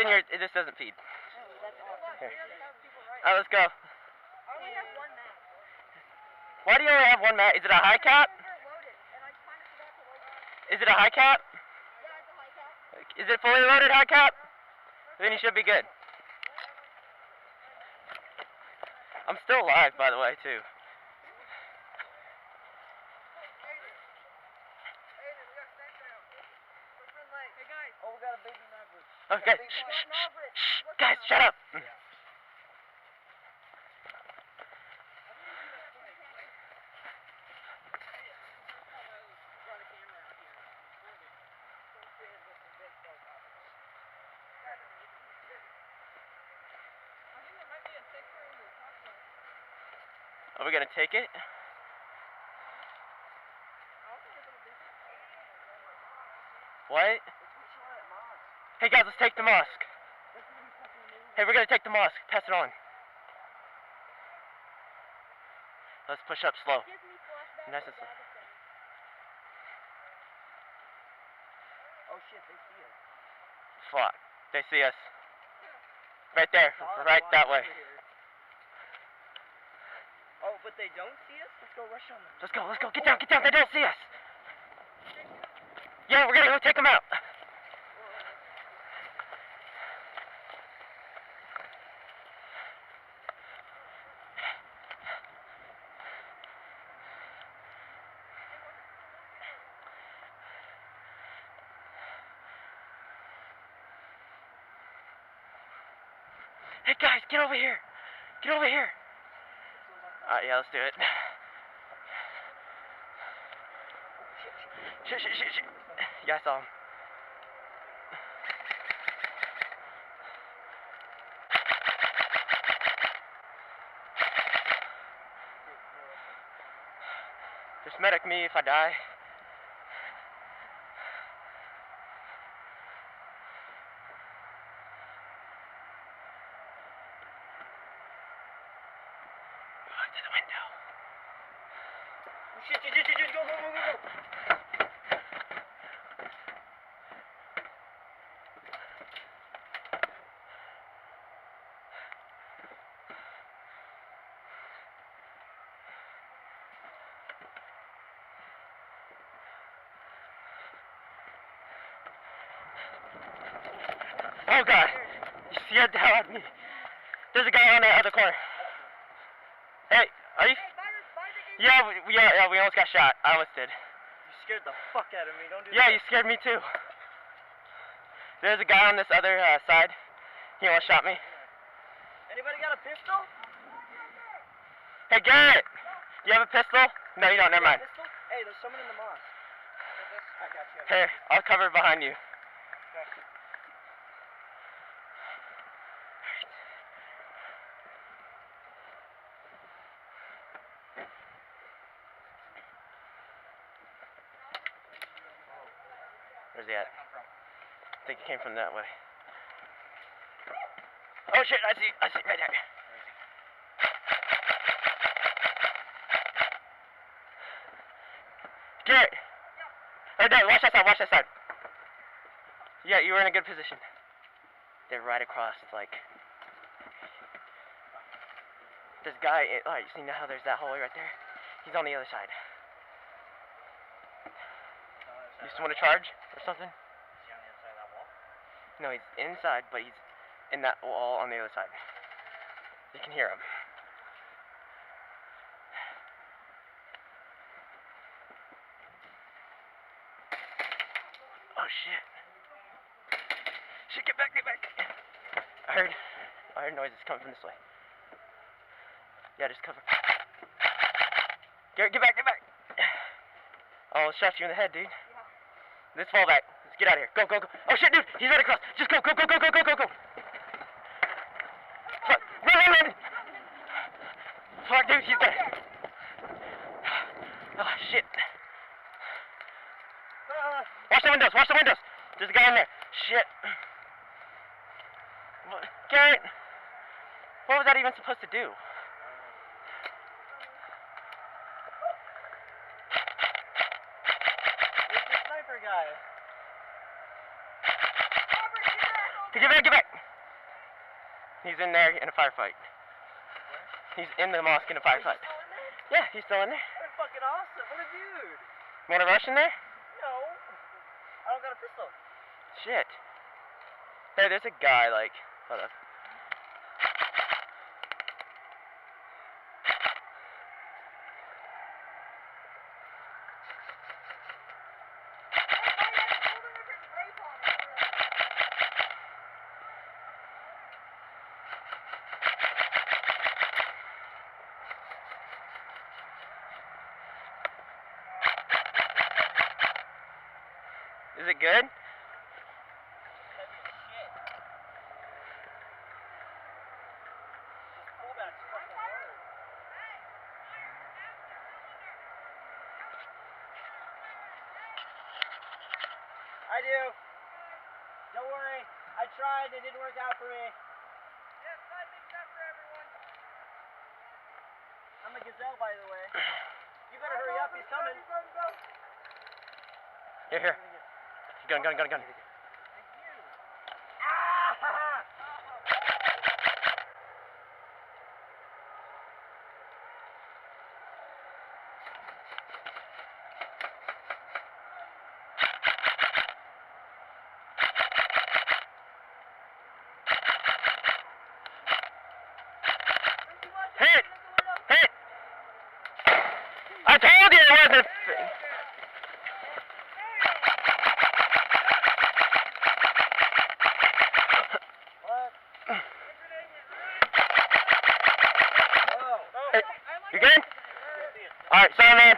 in here, this doesn't feed. Here. Alright, let's go. Why do you only have one mat? Is it a high cap? Is it a high cap? Is it fully loaded high cap? Then you should be good. I'm still alive, by the way, too. Okay, shh, guys, shut up. Are we gonna take it? What? Hey guys, let's take the mosque. Hey, we're gonna take the mosque. Pass it on. Let's push up slow. Nice and slow. Oh shit, they see us. Fuck. They see us. Right there. Right that way. Oh, but they don't see us? Let's go rush on them. Let's go. Get down. They don't see us. Yeah, we're gonna go take them out. Hey guys, get over here. Get over here. Alright, yeah, let's do it. Shit. Yeah, I saw him. Just medic me if I die. To the window. Shit, go. Oh god, you scared the hell out of me. There's a guy on the other corner. Hey, are you? Yeah, we almost got shot. I almost did. You scared the fuck out of me. Don't do that. Yeah, you scared me too. There's a guy on this other side. He almost shot me. Anybody got a pistol? Hey, Garrett, you have a pistol? No, you don't. Never mind. Pistol? Hey, there's someone in the mosque. I got you. Here, I'll cover behind you. Where's he at? I think he came from that way. Oh shit, I see right there. Garrett! Right there, watch that side. Yeah, you were in a good position. They're right across, like... This guy, you see now how there's that hallway right there? He's on the other side. You just want to charge or something? Is he on the other side of that wall? No, he's inside, but he's in that wall on the other side. You can hear him. Oh shit. Shit, get back. I heard noises coming from this way. Yeah, just cover. Garrett, get back. I almost shot you in the head, dude. Let's fall back. Let's get out of here. Go. Oh shit, dude, he's right across. Just go. Fuck, run. Fuck, dude, he's there. Oh shit. Watch the windows. There's a guy in there. Shit. Garrett, what was that even supposed to do? Where's the sniper guy? Get back. He's in there in a firefight. He's in the mosque in a firefight. Still in there? Yeah, he's still in there. That's fucking awesome. What a dude. You wanna rush in there? No. I don't got a pistol. Shit. Hey, there's a guy, like, hold up. Is it good? Heavy as shit. This pullback's fucking hard. I do. Don't worry. I tried. It didn't work out for me. Yes, I think that's for everyone. I'm a gazelle, by the way. You better hurry up. He's coming. Here. Gun. Thank you. Ah! Hit! Hit! I told you it wasn't. What? Hey, you good? Alright, sorry man.